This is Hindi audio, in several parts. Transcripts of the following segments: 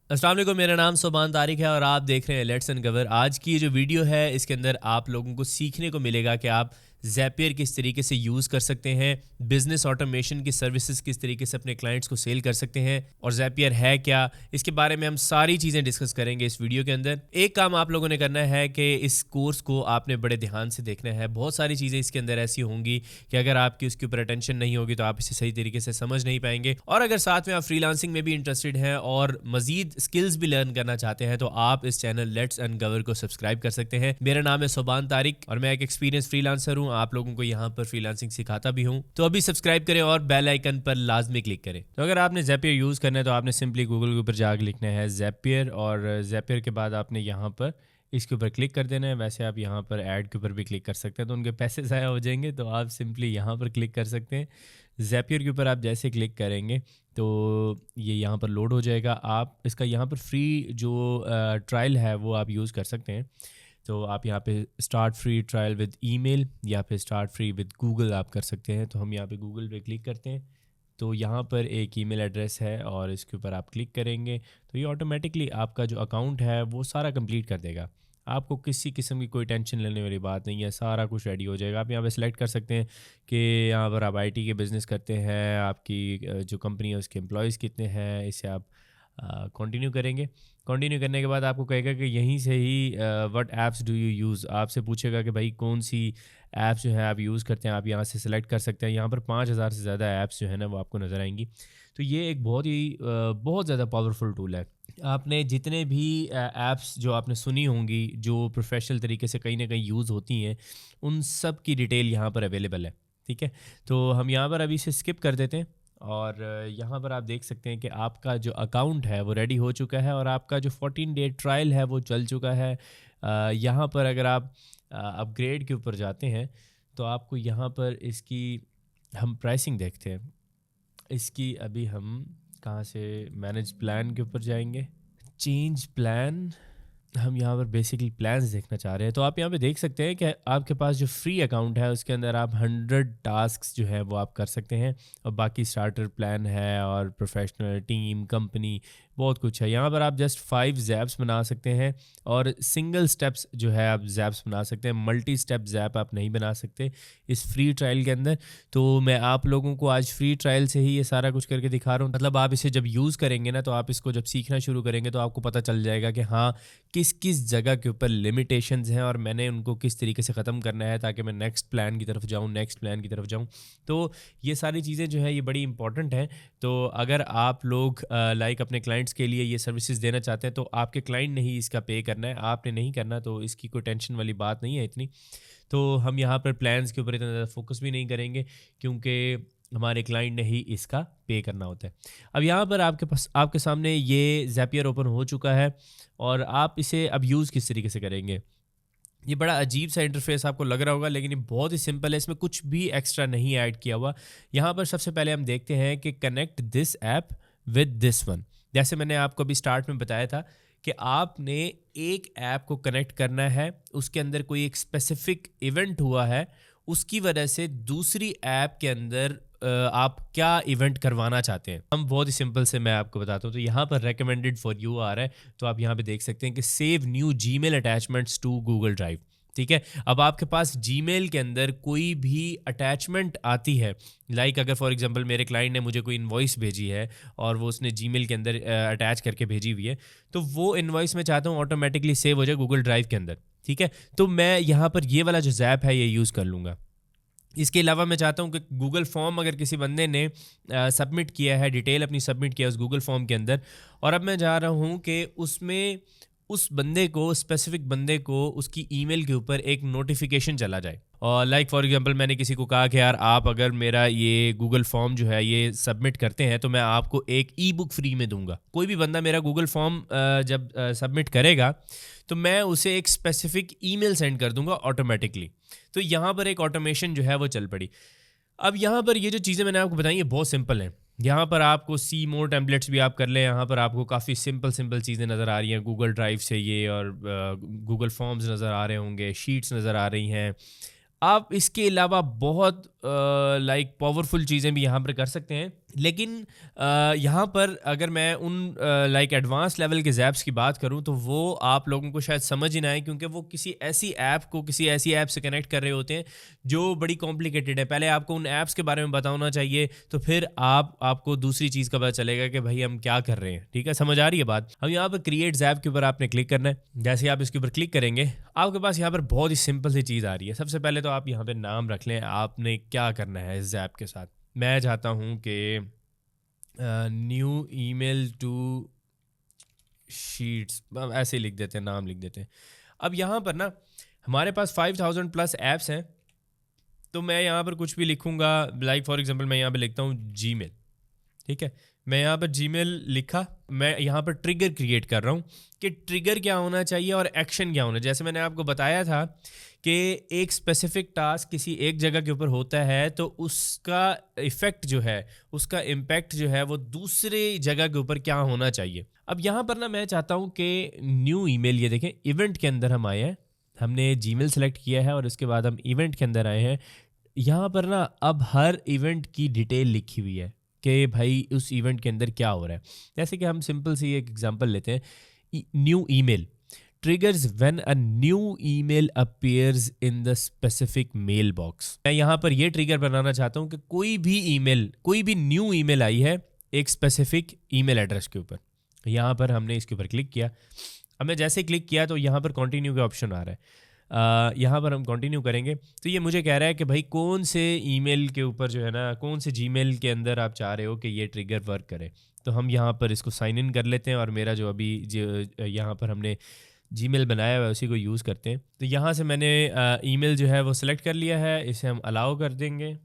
अस्सलाम वालेकुम, मेरा नाम सोबान तारिक है और आप देख रहे हैं लेट्स अनकवर। आज की ये जो वीडियो है इसके अंदर आप लोगों को सीखने को मिलेगा कि आप ज़ैपियर किस तरीके से यूज़ कर सकते हैं, बिज़नेस ऑटोमेशन की सर्विसेज किस तरीके से अपने क्लाइंट्स को सेल कर सकते हैं और ज़ैपियर है क्या, इसके बारे में हम सारी चीज़ें डिस्कस करेंगे इस वीडियो के अंदर। एक काम आप लोगों ने करना है कि इस कोर्स को आपने बड़े ध्यान से देखना है। बहुत सारी चीज़ें इसके अंदर ऐसी होंगी कि अगर आपकी उसके ऊपर अटेंशन नहीं होगी तो आप इसे सही तरीके से समझ नहीं पाएंगे। और अगर साथ में आप फ्रीलांसिंग में भी इंटरेस्टेड हैं और मजीद स्किल्स भी लर्न करना चाहते हैं तो आप इस चैनल लेट्स अनकवर को सब्सक्राइब कर सकते हैं। मेरा नाम है सोबान तारिक और मैं एक एक्सपीरियंस फ्रीलांसर हूं। आप लोगों को यहाँ पर फ्रीलांसिंग सिखाता भी हूं। तो अभी सब्सक्राइब करें और बेल आइकन पर लाजमी क्लिक करें। तो अगर आपने ज़ैपियर यूज़ करना है तो आपने सिंपली गूगल के ऊपर जाकर लिखना है ज़ैपियर और ज़ैपियर के बाद आपने यहाँ पर इसके ऊपर क्लिक कर देना है। वैसे आप यहाँ पर ऐड के ऊपर भी क्लिक कर सकते हैं तो उनके पैसे ज़ाया हो जाएंगे, तो आप सिंपली यहाँ पर क्लिक कर सकते हैं। ज़ैपियर के ऊपर आप जैसे क्लिक करेंगे तो ये यहाँ पर लोड हो जाएगा। आप इसका यहाँ पर फ्री जो ट्रायल है वो आप यूज़ कर सकते हैं। तो आप यहाँ पे start free trial with email या फिर स्टार्ट फ्री विद गूगल आप कर सकते हैं। तो हम यहाँ पे गूगल पे क्लिक करते हैं तो यहाँ पर एक ईमेल एड्रेस है और इसके ऊपर आप क्लिक करेंगे तो ये ऑटोमेटिकली आपका जो अकाउंट है वो सारा कंप्लीट कर देगा। आपको किसी किस्म की कोई टेंशन लेने वाली बात नहीं है, सारा कुछ रेडी हो जाएगा। आप यहाँ पे सिलेक्ट कर सकते हैं कि यहाँ पर आप आईटी के बिज़नेस करते हैं, आपकी जो कंपनी है उसके एम्प्लॉयज़ कितने हैं, इसे आप कंटिन्यू करेंगे। कंटिन्यू करने के बाद आपको कहेगा कि यहीं से ही what apps do you use, आपसे पूछेगा कि भाई कौन सी ऐप्स जो है आप यूज़ करते हैं। आप यहाँ से सिलेक्ट कर सकते हैं। यहाँ पर 5000 से ज़्यादा ऐप्स जो है ना वो आपको नज़र आएंगी। तो ये एक बहुत ज़्यादा पावरफुल टूल है। आपने जितने भी ऐप्स जो आपने सुनी होंगी जो प्रोफेशनल तरीके से कहीं ना कहीं यूज़ होती हैं उन सब की डिटेल यहाँ पर अवेलेबल है। ठीक है, तो हम यहाँ पर अभी से स्किप कर देते हैं और यहाँ पर आप देख सकते हैं कि आपका जो अकाउंट है वो रेडी हो चुका है और आपका जो 14 डे ट्रायल है वो चल चुका है। यहाँ पर अगर आप अपग्रेड के ऊपर जाते हैं तो आपको यहाँ पर इसकी हम प्राइसिंग देखते हैं। इसकी अभी हम कहाँ से मैनेज प्लान के ऊपर जाएंगे, चेंज प्लान। हम यहाँ पर बेसिकली प्लान्स देखना चाह रहे हैं। तो आप यहाँ पे देख सकते हैं कि आपके पास जो फ्री अकाउंट है उसके अंदर आप 100 टास्क्स जो है वो आप कर सकते हैं और बाकी स्टार्टर प्लान है और प्रोफेशनल टीम कंपनी बहुत कुछ है। यहाँ पर आप जस्ट 5 ज़ैप्स बना सकते हैं और सिंगल स्टेप्स जो है आप ज़ैप्स बना सकते हैं। मल्टी स्टेप ज़ैप आप नहीं बना सकते इस फ्री ट्रायल के अंदर। तो मैं आप लोगों को आज फ्री ट्रायल से ही ये सारा कुछ करके दिखा रहा हूँ। मतलब आप इसे जब यूज़ करेंगे ना तो आप इसको जब सीखना शुरू करेंगे तो आपको पता चल जाएगा कि हाँ किस किस जगह के ऊपर लिमिटेशंस हैं और मैंने उनको किस तरीके से ख़त्म करना है ताकि मैं नेक्स्ट प्लान की तरफ जाऊँ, नेक्स्ट प्लान की तरफ जाऊँ। तो ये सारी चीज़ें जो है ये बड़ी इंपॉर्टेंट हैं। तो अगर आप लोग लाइक अपने क्लाइंट्स के लिए ये सर्विसेज देना चाहते हैं तो आपके क्लाइंट ने ही इसका पे करना है, आपने नहीं करना। तो इसकी कोई टेंशन वाली बात नहीं है इतनी। तो हम यहाँ पर प्लान्स के ऊपर इतना ज़्यादा फोकस भी नहीं करेंगे क्योंकि हमारे क्लाइंट ने ही इसका पे करना होता है। अब यहाँ पर आपके सामने ये ज़ैपियर ओपन हो चुका है और आप इसे अब यूज़ किस तरीके से करेंगे। ये बड़ा अजीब सा इंटरफेस आपको लग रहा होगा लेकिन ये बहुत ही सिंपल है, इसमें कुछ भी एक्स्ट्रा नहीं ऐड किया हुआ। यहाँ पर सबसे पहले हम देखते हैं कि connect this app with this one. जैसे मैंने आपको अभी स्टार्ट में बताया था कि आपने एक ऐप को कनेक्ट करना है, उसके अंदर कोई एक स्पेसिफिक इवेंट हुआ है, उसकी वजह से दूसरी ऐप के अंदर आप क्या इवेंट करवाना चाहते हैं। हम बहुत ही सिंपल से मैं आपको बताता हूँ। तो यहाँ पर रेकमेंडेड फॉर यू आ रहा है तो आप यहाँ पे देख सकते हैं कि save new Gmail attachments to Google Drive. ठीक है, अब आपके पास जीमेल के अंदर कोई भी अटैचमेंट आती है, लाइक अगर फॉर एग्जांपल मेरे क्लाइंट ने मुझे कोई इनवॉइस भेजी है और वो उसने जीमेल के अंदर अटैच करके भेजी हुई है तो वो इनवॉइस मैं चाहता हूँ ऑटोमेटिकली सेव हो जाए गूगल ड्राइव के अंदर। ठीक है, तो मैं यहाँ पर ये वाला जो ज़ैप है ये यूज़ कर लूँगा। इसके अलावा मैं चाहता हूँ कि गूगल फॉर्म अगर किसी बंदे ने सबमिट किया है, डिटेल अपनी सबमिट किया उस गूगल फॉर्म के अंदर, और अब मैं जा रहा हूँ कि उसमें उस बंदे को, स्पेसिफिक बंदे को उसकी ईमेल के ऊपर एक नोटिफिकेशन चला जाए। और लाइक फॉर एग्जांपल मैंने किसी को कहा कि यार आप अगर मेरा ये गूगल फॉर्म जो है ये सबमिट करते हैं तो मैं आपको एक ई बुक फ्री में दूंगा। कोई भी बंदा मेरा गूगल फॉर्म जब सबमिट करेगा तो मैं उसे एक स्पेसिफिक ईमेल सेंड कर दूंगा ऑटोमेटिकली। तो यहाँ पर एक ऑटोमेशन जो है वो चल पड़ी। अब यहाँ पर ये जो चीज़ें मैंने आपको बताई ये बहुत सिंपल हैं। यहाँ पर आपको सी मोर टेम्पलेट्स भी आप कर लें। यहाँ पर आपको काफ़ी सिंपल चीज़ें नज़र आ रही हैं गूगल ड्राइव से ये, और गूगल फॉर्म्स नज़र आ रहे होंगे, शीट्स नज़र आ रही हैं। आप इसके अलावा बहुत लाइक पावरफुल चीज़ें भी यहाँ पर कर सकते हैं। लेकिन यहाँ पर अगर मैं उन लाइक एडवांस लेवल के ज़ैप्स की बात करूँ तो वो आप लोगों को शायद समझ ही ना आए, क्योंकि वो किसी ऐसी ऐप को किसी ऐसी ऐप से कनेक्ट कर रहे होते हैं जो बड़ी कॉम्प्लिकेटेड है। पहले आपको उन ऐप्स के बारे में बताना चाहिए, तो फिर आपको दूसरी चीज़ का पता चलेगा कि भाई हम क्या कर रहे हैं। ठीक है, समझ आ रही है बात। अब यहाँ पर क्रिएट ज़ैप के ऊपर आपने क्लिक करना है। जैसे ही आप इसके ऊपर क्लिक करेंगे आपके पास यहाँ पर बहुत ही सिंपल सी चीज़ आ रही है। सबसे पहले तो आप यहाँ पर नाम रख लें, आपने क्या करना है इस ऐप के साथ। मैं चाहता हूँ कि न्यू ईमेल टू शीट्स, ऐसे लिख देते हैं, नाम लिख देते हैं। अब यहाँ पर ना हमारे पास 5000 प्लस ऐप्स हैं, तो मैं यहाँ पर कुछ भी लिखूँगा। लाइक फॉर एग्जांपल मैं यहाँ पे लिखता हूँ जीमेल। ठीक है, मैं यहाँ पर जीमेल लिखा, मैं यहाँ पर ट्रिगर क्रिएट कर रहा हूँ कि ट्रिगर क्या होना चाहिए और एक्शन क्या होना। जैसे मैंने आपको बताया था कि एक स्पेसिफिक टास्क किसी एक जगह के ऊपर होता है तो उसका इफ़ेक्ट जो है, उसका इम्पैक्ट जो है वो दूसरे जगह के ऊपर क्या होना चाहिए। अब यहाँ पर ना मैं चाहता हूँ कि न्यू ईमेल, ये देखें इवेंट के अंदर हम आए हैं, हमने जीमेल सेलेक्ट किया है और इसके बाद हम इवेंट के अंदर आए हैं। यहाँ पर ना अब हर इवेंट की डिटेल लिखी हुई है कि भाई उस इवेंट के अंदर क्या हो रहा है। जैसे कि हम सिंपल सी एक एग्जांपल लेते हैं, new email triggers when a new email appears in the specific mail box। मैं यहाँ पर ये ट्रिगर बनाना चाहता हूँ कि कोई भी न्यू ईमेल आई है एक स्पेसिफिक ईमेल एड्रेस के ऊपर। यहाँ पर हमने इसके ऊपर क्लिक किया। अब मैं जैसे क्लिक किया तो यहाँ पर कंटिन्यू का ऑप्शन आ रहा है। यहाँ पर हम कंटिन्यू करेंगे तो ये मुझे कह रहा है कि भाई कौन से ईमेल के ऊपर जो है ना, कौन से जीमेल के अंदर आप चाह रहे हो कि ये ट्रिगर वर्क करे। तो हम यहाँ पर इसको साइन इन कर लेते हैं और मेरा जो अभी यहाँ पर हमने जीमेल बनाया हुआ है उसी को यूज़ करते हैं। तो यहाँ से मैंने ईमेल जो है वो सिलेक्ट कर लिया है, इसे हम अलाउ कर देंगे।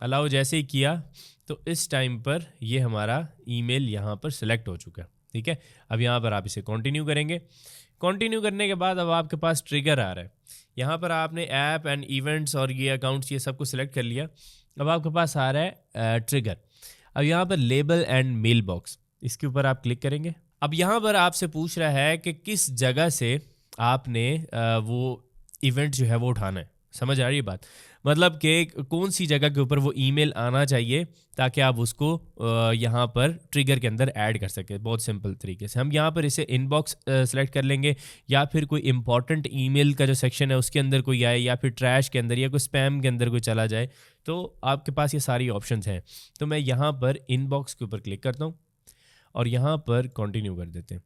अलाउ जैसे ही किया तो इस टाइम पर ये हमारा ईमेल यहाँ पर सिलेक्ट हो चुका है। ठीक है, अब यहाँ पर आप इसे कंटिन्यू करेंगे। कंटिन्यू करने के बाद अब आपके पास ट्रिगर आ रहा है। यहाँ पर आपने ऐप एंड इवेंट्स और ये अकाउंट्स ये सब कुछ सिलेक्ट कर लिया। अब आपके पास आ रहा है ट्रिगर। अब यहाँ पर लेबल एंड मेल बॉक्स, इसके ऊपर आप क्लिक करेंगे। अब यहाँ पर आपसे पूछ रहा है कि किस जगह से आपने वो इवेंट जो है वो उठाना है। समझ आ रही है बात? मतलब कि कौन सी जगह के ऊपर वो ईमेल आना चाहिए ताकि आप उसको यहाँ पर ट्रिगर के अंदर ऐड कर सकें। बहुत सिंपल तरीके से हम यहाँ पर इसे इनबॉक्स सेलेक्ट कर लेंगे, या फिर कोई इंपॉर्टेंट ईमेल का जो सेक्शन है उसके अंदर कोई आए, या फिर ट्रैश के अंदर, या कोई स्पैम के अंदर कोई चला जाए। तो आपके पास ये सारी ऑप्शंस हैं। तो मैं यहाँ पर इनबॉक्स के ऊपर क्लिक करता हूँ और यहाँ पर कंटिन्यू कर देते हैं।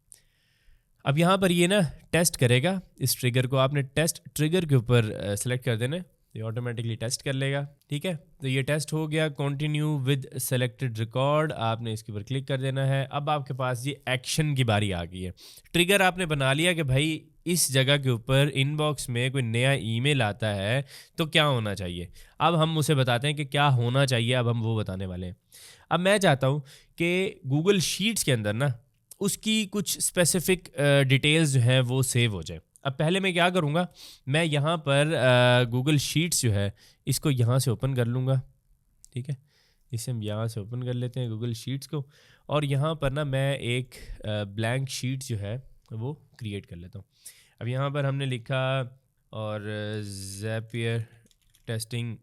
अब यहाँ पर ये ना टेस्ट करेगा इस ट्रिगर को। आपने टेस्ट ट्रिगर के ऊपर सेलेक्ट कर देना, ये ऑटोमेटिकली टेस्ट कर लेगा। ठीक है, तो ये टेस्ट हो गया। कंटिन्यू विद सेलेक्टेड रिकॉर्ड, आपने इसके ऊपर क्लिक कर देना है। अब आपके पास ये एक्शन की बारी आ गई है। ट्रिगर आपने बना लिया कि भाई इस जगह के ऊपर इनबॉक्स में कोई नया ईमेल आता है तो क्या होना चाहिए। अब हम उसे बताते हैं कि क्या होना चाहिए, अब हम वो बताने वाले हैं। अब मैं चाहता हूँ कि गूगल शीट्स के अंदर ना उसकी कुछ स्पेसिफिक डिटेल्स जो हैं वो सेव हो जाए। अब पहले मैं क्या करूँगा, मैं यहाँ पर गूगल शीट्स जो है इसको यहाँ से ओपन कर लूँगा। ठीक है, इसे हम यहाँ से ओपन कर लेते हैं गूगल शीट्स को, और यहाँ पर ना मैं एक ब्लैंक शीट जो है वो क्रिएट कर लेता हूँ। अब यहाँ पर हमने लिखा और ज़ैपियर टेस्टिंग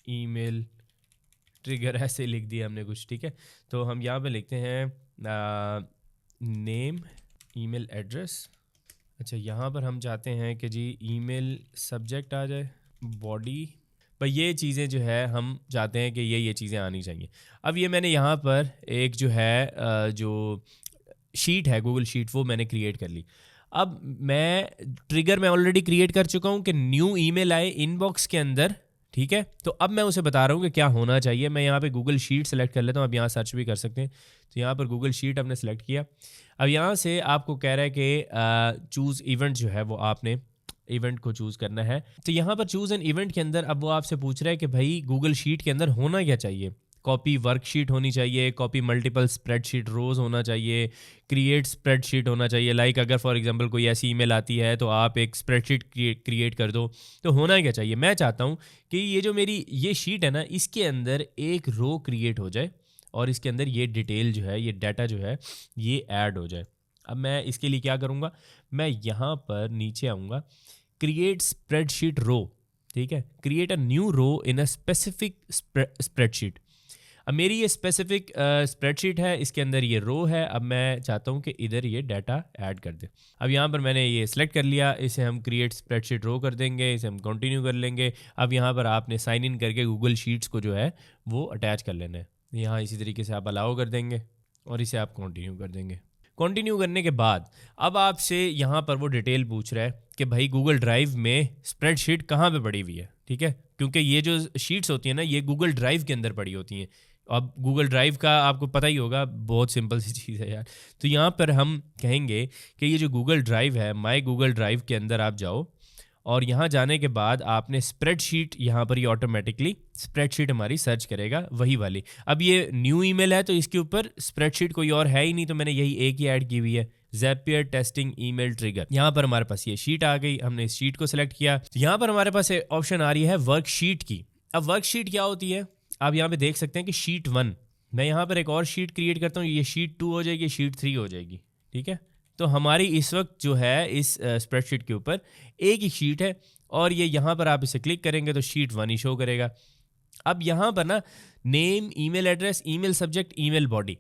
ईमेल ट्रिगर ऐसे लिख दिया हमने कुछ। ठीक है, तो हम यहाँ पे लिखते हैं नेम ईमेल एड्रेस। अच्छा, यहाँ पर हम चाहते हैं कि जी ईमेल सब्जेक्ट आ जाए, बॉडी, भाई ये चीज़ें जो है हम चाहते हैं कि ये चीज़ें आनी चाहिए। अब ये मैंने यहाँ पर एक जो है जो शीट है गूगल शीट वो मैंने क्रिएट कर ली। अब मैं ट्रिगर मैं ऑलरेडी क्रिएट कर चुका हूँ कि न्यू ईमेल आए इनबॉक्स के अंदर। ठीक है, तो अब मैं उसे बता रहा हूँ कि क्या होना चाहिए। मैं यहाँ पे गूगल शीट सेलेक्ट कर लेता हूँ। अब यहाँ सर्च भी कर सकते हैं, तो यहाँ पर गूगल शीट हमने सेलेक्ट किया। अब यहाँ से आपको कह रहा है कि चूज़ इवेंट जो है वो आपने इवेंट को चूज़ करना है। तो यहाँ पर चूज़ एन इवेंट के अंदर अब वो आपसे पूछ रहा है कि भाई गूगल शीट के अंदर होना क्या चाहिए। कॉपी वर्कशीट होनी चाहिए, कॉपी मल्टीपल स्प्रेडशीट रोज़ होना चाहिए, क्रिएट स्प्रेडशीट होना चाहिए। लाइक अगर फॉर एग्जांपल कोई ऐसी ईमेल आती है तो आप एक स्प्रेडशीट क्रिएट कर दो। तो होना क्या चाहिए, मैं चाहता हूँ कि ये जो मेरी ये शीट है ना इसके अंदर एक रो क्रिएट हो जाए और इसके अंदर ये डिटेल जो है, ये डाटा जो है ये ऐड हो जाए। अब मैं इसके लिए क्या करूँगा, मैं यहाँ पर नीचे आऊँगा, क्रिएट स्प्रेडशीट रो। ठीक है, create a new row in a specific spreadsheet. अब मेरी ये स्पेसिफिक स्प्रेडशीट है, इसके अंदर ये रो है। अब मैं चाहता हूँ कि इधर ये डाटा ऐड कर दे। अब यहाँ पर मैंने ये सिलेक्ट कर लिया, इसे हम क्रिएट स्प्रेडशीट रो कर देंगे, इसे हम कंटिन्यू कर लेंगे। अब यहाँ पर आपने साइन इन करके गूगल शीट्स को जो है वो अटैच कर लेना है। यहाँ इसी तरीके से आप अलाउ कर देंगे और इसे आप कंटिन्यू कर देंगे। कंटिन्यू करने के बाद अब आपसे यहाँ पर वो डिटेल पूछ रहा है कि भाई गूगल ड्राइव में स्प्रेडशीट कहाँ पे पड़ी हुई है, ठीक है, क्योंकि ये जो शीट्स होती हैं ना ये गूगल ड्राइव के अंदर पड़ी होती हैं। अब गूगल ड्राइव का आपको पता ही होगा, बहुत सिंपल सी चीज़ है यार। तो यहाँ पर हम कहेंगे कि ये जो गूगल ड्राइव है, माई गूगल ड्राइव के अंदर आप जाओ और यहाँ जाने के बाद आपने स्प्रेडशीट, यहाँ पर ये ऑटोमेटिकली स्प्रेडशीट हमारी सर्च करेगा वही वाली। अब ये न्यू ईमेल है तो इसके ऊपर स्प्रेडशीट कोई और है ही नहीं, तो मैंने यही एक ही ऐड की हुई है, ज़ैपियर टेस्टिंग ईमेल ट्रिगर। यहाँ पर हमारे पास ये शीट आ गई, हमने इस शीट को सिलेक्ट किया। तो यहाँ पर हमारे पास ऑप्शन आ रही है वर्कशीट की। अब वर्कशीट क्या होती है, आप यहाँ पे देख सकते हैं कि शीट 1, मैं यहाँ पर एक और शीट क्रिएट करता हूँ, ये शीट 2 हो जाएगी, शीट 3 हो जाएगी, ठीक है। तो हमारी इस वक्त जो है इस स्प्रेडशीट के ऊपर एक ही शीट है और ये यहाँ पर आप इसे क्लिक करेंगे तो शीट 1 ही शो करेगा। अब यहाँ पर ना name, email address, email subject, email body,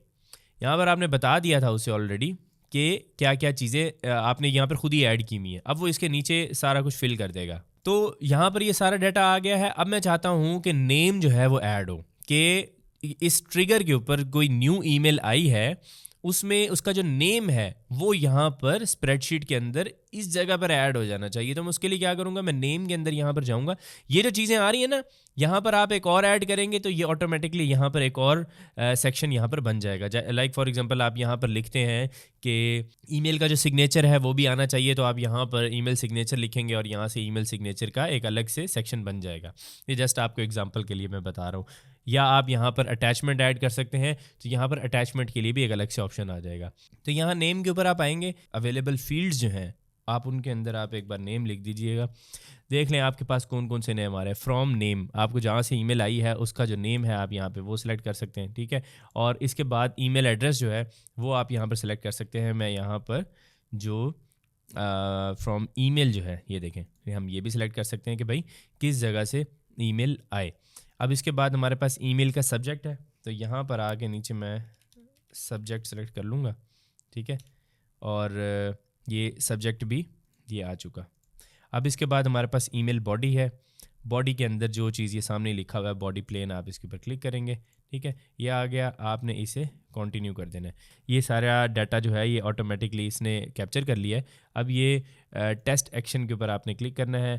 यहाँ पर आपने बता दिया था उसे ऑलरेडी कि क्या क्या चीज़ें आपने यहाँ पर खुद ही ऐड की हुई है। अब वो इसके नीचे सारा कुछ फिल कर देगा। तो यहाँ पर ये सारा डाटा आ गया है। अब मैं चाहता हूँ कि नेम जो है वो ऐड हो, कि इस ट्रिगर के ऊपर कोई न्यू ईमेल आई है उसमें उसका जो नेम है वो यहाँ पर स्प्रेडशीट के अंदर इस जगह पर ऐड हो जाना चाहिए। तो मैं उसके लिए क्या करूँगा, मैं नेम के अंदर यहाँ पर जाऊँगा, ये जो चीज़ें आ रही है ना यहाँ पर आप एक और ऐड करेंगे तो ये ऑटोमेटिकली यहाँ पर एक और सेक्शन यहाँ पर बन जाएगा। लाइक फॉर एग्जांपल आप यहाँ पर लिखते हैं कि ईमेल का जो सिग्नेचर है वो भी आना चाहिए, तो आप यहाँ पर ईमेल सिग्नेचर लिखेंगे और यहाँ से ईमेल सिग्नेचर का एक अलग से सेक्शन बन जाएगा। ये जस्ट आपको एग्जांपल के लिए मैं बता रहा हूँ। या आप यहाँ पर अटैचमेंट ऐड कर सकते हैं, तो यहाँ पर अटैचमेंट के लिए भी एक अलग से ऑप्शन आ जाएगा। तो यहाँ नेम के ऊपर आप आएंगे, अवेलेबल फील्ड्स जो हैं आप उनके अंदर आप एक बार नेम लिख दीजिएगा। देख लें आपके पास कौन कौन से नेम आ रहे हैं। फ्रॉम नेम, आपको जहाँ से ईमेल आई है उसका जो नेम है आप यहाँ पे वो सिलेक्ट कर सकते हैं, ठीक है। और इसके बाद ईमेल एड्रेस जो है वो आप यहाँ पर सिलेक्ट कर सकते हैं। मैं यहाँ पर जो फ्रॉम ईमेल जो है ये देखें, हम ये भी सिलेक्ट कर सकते हैं कि भाई किस जगह से ईमेल आए। अब इसके बाद हमारे पास ईमेल का सब्जेक्ट है, तो यहाँ पर आके नीचे मैं सब्जेक्ट सेलेक्ट कर लूँगा, ठीक है। और ये सब्जेक्ट भी ये आ चुका। अब इसके बाद हमारे पास ईमेल बॉडी है, बॉडी के अंदर जो चीज़ ये सामने लिखा हुआ है बॉडी प्लेन, आप इसके ऊपर क्लिक करेंगे, ठीक है। ये आ गया, आपने इसे कंटिन्यू कर देना है। ये सारा डाटा जो है ये ऑटोमेटिकली इसने कैप्चर कर लिया है। अब ये टेस्ट एक्शन के ऊपर आपने क्लिक करना है।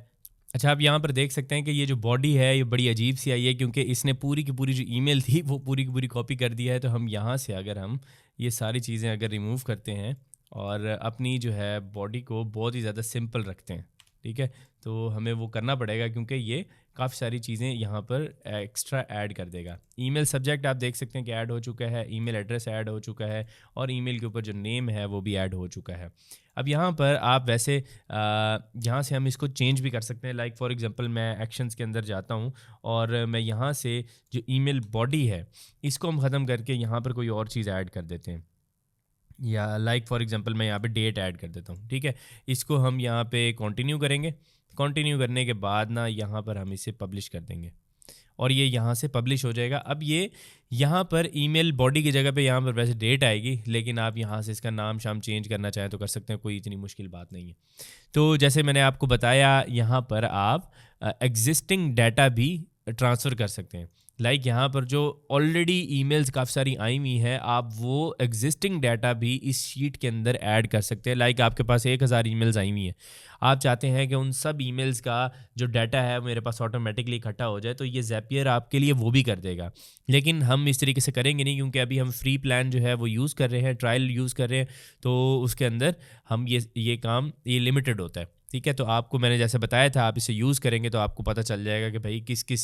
अच्छा, आप यहाँ पर देख सकते हैं कि ये जो बॉडी है ये बड़ी अजीब सी आई है, क्योंकि इसने पूरी की पूरी जो ईमेल थी वो पूरी की पूरी कॉपी कर दिया है। तो हम यहाँ से अगर हम ये सारी चीज़ें अगर रिमूव करते हैं और अपनी जो है बॉडी को बहुत ही ज़्यादा सिंपल रखते हैं, ठीक है, तो हमें वो करना पड़ेगा क्योंकि ये काफ़ी सारी चीज़ें यहाँ पर एक्स्ट्रा ऐड कर देगा। ईमेल सब्जेक्ट आप देख सकते हैं कि ऐड हो चुका है, ईमेल एड्रेस ऐड हो चुका है और ईमेल के ऊपर जो नेम है वो भी ऐड हो चुका है। अब यहाँ पर आप वैसे यहाँ से हम इसको चेंज भी कर सकते हैं। लाइक फॉर एग्जांपल मैं एक्शंस के अंदर जाता हूँ और मैं यहाँ से जो ईमेल बॉडी है इसको हम ख़त्म करके यहाँ पर कोई और चीज़ ऐड कर देते हैं। या लाइक फॉर एग्जांपल मैं यहाँ पे डेट ऐड कर देता हूँ, ठीक है। इसको हम यहाँ पे कंटिन्यू करेंगे। कंटिन्यू करने के बाद ना यहाँ पर हम इसे पब्लिश कर देंगे और ये यहाँ से पब्लिश हो जाएगा। अब ये यहाँ पर ईमेल बॉडी की जगह पे यहाँ पर वैसे डेट आएगी, लेकिन आप यहाँ से इसका नाम शाम चेंज करना चाहें तो कर सकते हैं, कोई इतनी मुश्किल बात नहीं है। तो जैसे मैंने आपको बताया यहाँ पर आप एग्जिस्टिंग डाटा भी ट्रांसफ़र कर सकते हैं। लाइक यहाँ पर जो ऑलरेडी ईमेल्स काफ़ी सारी आई हुई हैं, आप वो एग्जिस्टिंग डाटा भी इस शीट के अंदर ऐड कर सकते हैं। लाइक आपके पास 1000 ईमेल्स आई हुई हैं, आप चाहते हैं कि उन सब ईमेल्स का जो डाटा है मेरे पास ऑटोमेटिकली इकट्ठा हो जाए, तो ये ज़ैपियर आपके लिए वो भी कर देगा। लेकिन हम इस तरीके से करेंगे नहीं, क्योंकि अभी हम फ्री प्लान जो है वो यूज़ कर रहे हैं, ट्रायल यूज़ कर रहे हैं, तो उसके अंदर हम ये काम ये लिमिटेड होता है, ठीक है। तो आपको मैंने जैसे बताया था आप इसे यूज़ करेंगे तो आपको पता चल जाएगा कि भाई किस किस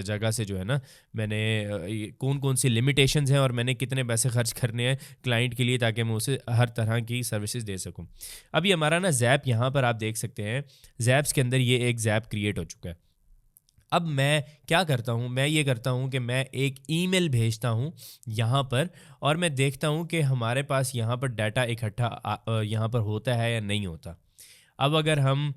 जगह से जो है ना मैंने कौन कौन सी लिमिटेशंस हैं और मैंने कितने पैसे खर्च करने हैं क्लाइंट के लिए, ताकि मैं उसे हर तरह की सर्विसेज दे सकूं। अभी हमारा ना ज़ैप यहाँ पर आप देख सकते हैं, ज़ैप्स के अंदर ये एक ज़ैप क्रिएट हो चुका है। अब मैं क्या करता हूँ, मैं ये करता हूँ कि मैं एक ईमेल भेजता हूँ यहाँ पर और मैं देखता हूँ कि हमारे पास यहाँ पर डाटा इकट्ठा यहाँ पर होता है या नहीं होता। अब अगर हम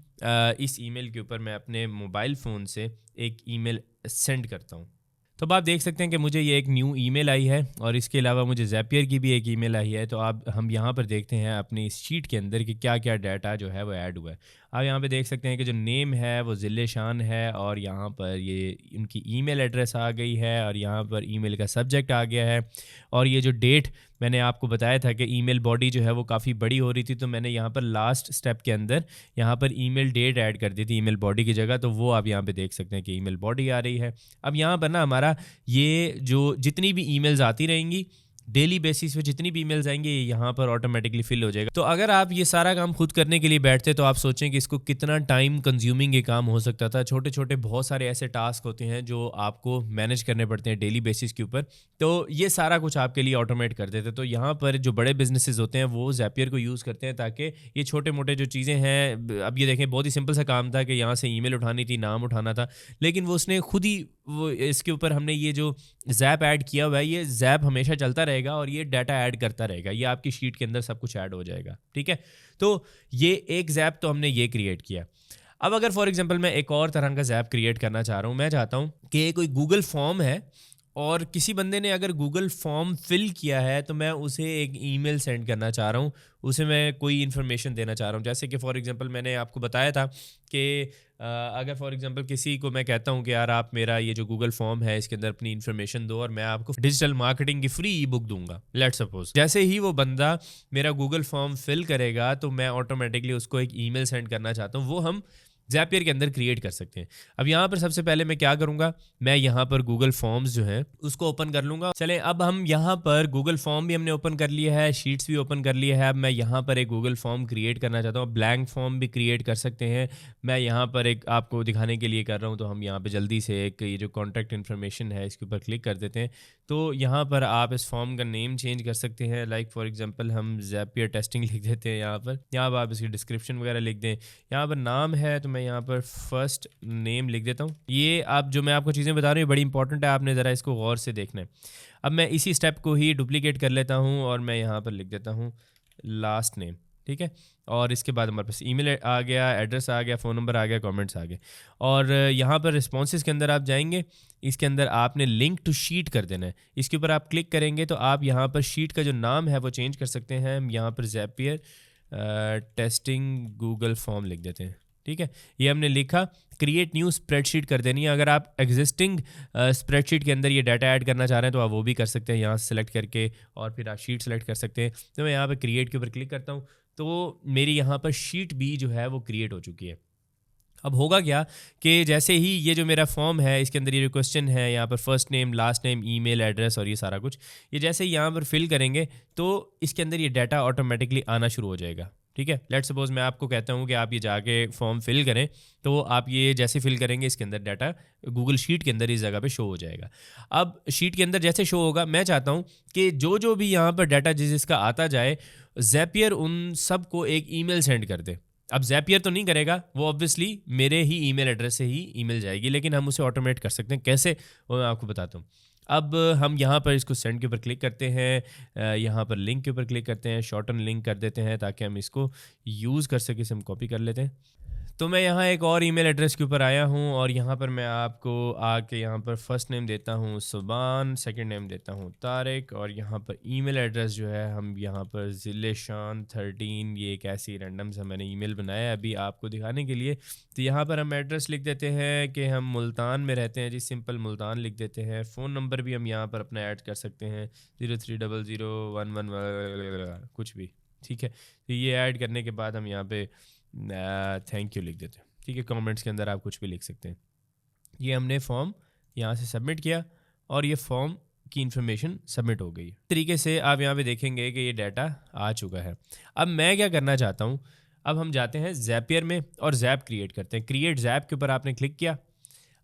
इस ईमेल के ऊपर मैं अपने मोबाइल फ़ोन से एक ईमेल सेंड करता हूँ, तो अब आप देख सकते हैं कि मुझे ये एक न्यू ईमेल आई है और इसके अलावा मुझे ज़ैपियर की भी एक ईमेल आई है। तो आप हम यहाँ पर देखते हैं अपनी इस शीट के अंदर कि क्या क्या डाटा जो है वो ऐड हुआ है। आप यहाँ पे देख सकते हैं कि जो नेम है वो ज़िले शान है और यहाँ पर ये उनकी ईमेल एड्रेस आ गई है और यहाँ पर ईमेल का सब्जेक्ट आ गया है। और ये जो डेट मैंने आपको बताया था कि ईमेल बॉडी जो है वो काफ़ी बड़ी हो रही थी, तो मैंने यहाँ पर लास्ट स्टेप के अंदर यहाँ पर ईमेल डेट ऐड कर दी थी ईमेल बॉडी की जगह। तो वो आप यहाँ पे देख सकते हैं कि ईमेल बॉडी आ रही है। अब यहाँ पर ना हमारा ये जो जितनी भी ईमेल्स आती रहेंगी डेली बेसिस पे, जितनी भी ईमेल्स आएंगे ये यहाँ पर ऑटोमेटिकली फिल हो जाएगा। तो अगर आप ये सारा काम खुद करने के लिए बैठते तो आप सोचें कि इसको कितना टाइम कंज्यूमिंग ये काम हो सकता था। छोटे छोटे बहुत सारे ऐसे टास्क होते हैं जो आपको मैनेज करने पड़ते हैं डेली बेसिस के ऊपर, तो ये सारा कुछ आपके लिए ऑटोमेट कर देते। तो यहाँ पर जो बड़े बिजनेसेस होते हैं वो ज़ैपियर को यूज़ करते हैं ताकि ये छोटे मोटे जो चीज़ें हैं, अब ये देखें बहुत ही सिंपल सा काम था कि यहाँ से ईमेल उठानी थी, नाम उठाना था, लेकिन वो उसने खुद ही वो इसके ऊपर हमने ये जो ज़ैप ऐड किया हुआ है, ये ज़ैप हमेशा चलता रहेगा और ये डाटा ऐड करता रहेगा। ये आपकी शीट के अंदर सब कुछ ऐड हो जाएगा, ठीक है। तो ये एक ज़ैप तो हमने ये क्रिएट किया। अब अगर फॉर एग्जांपल मैं एक और तरह का ज़ैप क्रिएट करना चाह रहा हूँ, मैं चाहता हूँ कि कोई गूगल फॉर्म है और किसी बंदे ने अगर गूगल फॉर्म फिल किया है तो मैं उसे एक ईमेल सेंड करना चाह रहा हूँ, उसे मैं कोई इन्फॉर्मेशन देना चाह रहा हूँ। जैसे कि फॉर एग्जांपल मैंने आपको बताया था कि अगर फॉर एग्जांपल किसी को मैं कहता हूँ कि यार आप मेरा ये जो गूगल फॉर्म है इसके अंदर अपनी इन्फॉर्मेशन दो और मैं आपको डिजिटल मार्केटिंग की फ्री ई बुक दूंगा, लेट्स सपोज। जैसे ही वो बंदा मेरा गूगल फॉर्म फिल करेगा तो मैं ऑटोमेटिकली उसको एक ईमेल सेंड करना चाहता हूँ, वो हम ज़ैपियर के अंदर क्रिएट कर सकते हैं। अब यहाँ पर सबसे पहले मैं क्या करूँगा, मैं यहाँ पर गूगल फॉर्म्स जो है उसको ओपन कर लूँगा। चलें, अब हम यहाँ पर गूगल फॉर्म भी हमने ओपन कर लिया है, शीट्स भी ओपन कर लिया है। अब मैं यहाँ पर एक गूगल फॉर्म क्रिएट करना चाहता हूँ, ब्लैंक फॉर्म भी क्रिएट कर सकते हैं। मैं यहाँ पर एक आपको दिखाने के लिए कर रहा हूँ, तो हम यहाँ पर जल्दी से एक ये जो कॉन्टैक्ट इन्फॉर्मेशन है इसके ऊपर क्लिक कर देते हैं। तो यहाँ पर आप इस फॉर्म का नेम चेंज कर सकते हैं, लाइक फॉर एग्जांपल हम ज़ैपियर टेस्टिंग लिख देते हैं। यहाँ पर आप इसकी डिस्क्रिप्शन वगैरह लिख दें। यहाँ पर नाम है तो मैं यहाँ पर फर्स्ट नेम लिख देता हूँ। ये आप जो मैं आपको चीज़ें बता रही हूँ बड़ी इंपॉर्टेंट है, आपने ज़रा इसको गौर से देखना है। अब मैं इसी स्टेप को ही डुप्लीकेट कर लेता हूँ और मैं यहाँ पर लिख देता हूँ लास्ट नेम, ठीक है। और इसके बाद हमारे पास ईमेल आ गया, एड्रेस आ गया, फ़ोन नंबर आ गया, कमेंट्स आ गए। और यहाँ पर रिस्पॉन्सेज के अंदर आप जाएंगे, इसके अंदर आपने लिंक टू शीट कर देना है। इसके ऊपर आप क्लिक करेंगे तो आप यहाँ पर शीट का जो नाम है वो चेंज कर सकते हैं। हम यहाँ पर ज़ैपियर टेस्टिंग गूगल फॉर्म लिख देते हैं, ठीक है। ये हमने लिखा, क्रिएट न्यू स्प्रेडशीट कर देनी है। अगर आप एग्जिस्टिंग स्प्रेडशीट के अंदर ये डाटा ऐड करना चाह रहे हैं तो आप वो भी कर सकते हैं, यहाँ से सेलेक्ट करके और फिर आप शीट सेलेक्ट कर सकते हैं। तो मैं यहाँ पर क्रिएट के ऊपर क्लिक करता हूँ तो मेरी यहाँ पर शीट भी जो है वो क्रिएट हो चुकी है। अब होगा क्या कि जैसे ही ये जो मेरा फॉर्म है इसके अंदर ये जो क्वेश्चन है, यहाँ पर first name, last name, email address और ये सारा कुछ, ये जैसे ही यहाँ पर फिल करेंगे तो इसके अंदर ये डाटा ऑटोमेटिकली आना शुरू हो जाएगा, ठीक है। लेट्स सपोज मैं आपको कहता हूँ कि आप ये जाके फॉर्म फिल करें, तो आप ये जैसे फिल करेंगे इसके अंदर डाटा गूगल शीट के अंदर इस जगह पे शो हो जाएगा। अब शीट के अंदर जैसे शो होगा, मैं चाहता हूँ कि जो भी यहाँ पर डाटा जिसका आता जाए, ज़ैपियर उन सब को एक ईमेल सेंड कर दे। अब ज़ैपियर तो नहीं करेगा, वो ऑब्वियसली मेरे ही ईमेल एड्रेस से ही ईमेल जाएगी, लेकिन हम उसे ऑटोमेट कर सकते हैं। कैसे, वो मैं आपको बताता हूँ। अब हम यहाँ पर इसको सेंड के ऊपर क्लिक करते हैं, यहाँ पर लिंक के ऊपर क्लिक करते हैं, शॉर्टन लिंक कर देते हैं ताकि हम इसको यूज़ कर सकें। इसे हम कॉपी कर लेते हैं। तो मैं यहाँ एक और ईमेल एड्रेस के ऊपर आया हूँ और यहाँ पर मैं आपको आके यहाँ पर फर्स्ट नेम देता हूँ सुबान, सेकंड नेम देता हूँ तारिक, और यहाँ पर ईमेल एड्रेस जो है हम यहाँ पर ज़िलेशान 13, ये एक ऐसी रैंडम सा मैंने ईमेल बनाया है अभी आपको दिखाने के लिए। तो यहाँ पर हम एड्रेस लिख देते हैं कि हम मुल्तान में रहते हैं जी, सिंपल मुल्तान लिख देते हैं। फ़ोन नंबर भी हम यहाँ पर अपना ऐड कर सकते हैं 030011 कुछ भी, ठीक है। तो ये ऐड करने के बाद हम यहाँ पे थैंक यू लिख देते हैं, ठीक है। कमेंट्स के अंदर आप कुछ भी लिख सकते हैं। ये हमने फॉर्म यहाँ से सबमिट किया और ये फॉर्म की इन्फॉर्मेशन सबमिट हो गई। इस तरीके से आप यहाँ पे देखेंगे कि ये डाटा आ चुका है। अब मैं क्या करना चाहता हूँ, अब हम जाते हैं ज़ैपियर में और ज़ैप क्रिएट करते हैं। क्रिएट ज़ैप के ऊपर आपने क्लिक किया।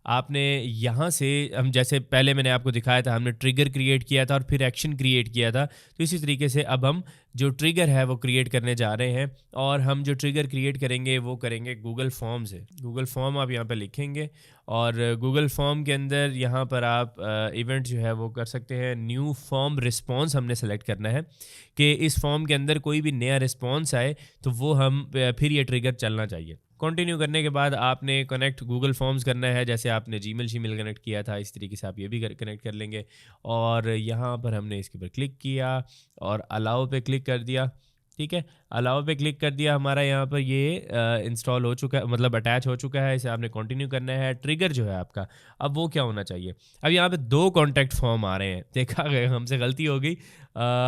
आपने यहाँ से, हम जैसे पहले मैंने आपको दिखाया था, हमने ट्रिगर क्रिएट किया था और फिर एक्शन क्रिएट किया था, तो इसी तरीके से अब हम जो ट्रिगर है वो क्रिएट करने जा रहे हैं। और हम जो ट्रिगर क्रिएट करेंगे वो करेंगे गूगल फॉर्म से। गूगल फॉर्म आप यहाँ पर लिखेंगे और गूगल फॉर्म के अंदर यहाँ पर आप इवेंट जो है वो कर सकते हैं। न्यू फॉर्म रिस्पॉन्स हमने सेलेक्ट करना है कि इस फॉर्म के अंदर कोई भी नया रिस्पॉन्स आए तो वो हम फिर ये ट्रिगर चलना चाहिए। कंटिन्यू करने के बाद आपने कनेक्ट गूगल फॉर्म्स करना है, जैसे आपने जीमेल शीमेल कनेक्ट किया था इस तरीके से आप ये भी कनेक्ट कर लेंगे। और यहाँ पर हमने इसके ऊपर क्लिक किया और अलाउ पे क्लिक कर दिया। ठीक है, अलाउ पे क्लिक कर दिया, हमारा यहाँ पर ये इंस्टॉल हो चुका है, मतलब अटैच हो चुका है। इसे आपने कंटिन्यू करना है। ट्रिगर जो है आपका अब वो क्या होना चाहिए, अब यहाँ पे 2 कॉन्टैक्ट फॉर्म आ रहे हैं, देखा गया हमसे गलती हो गई।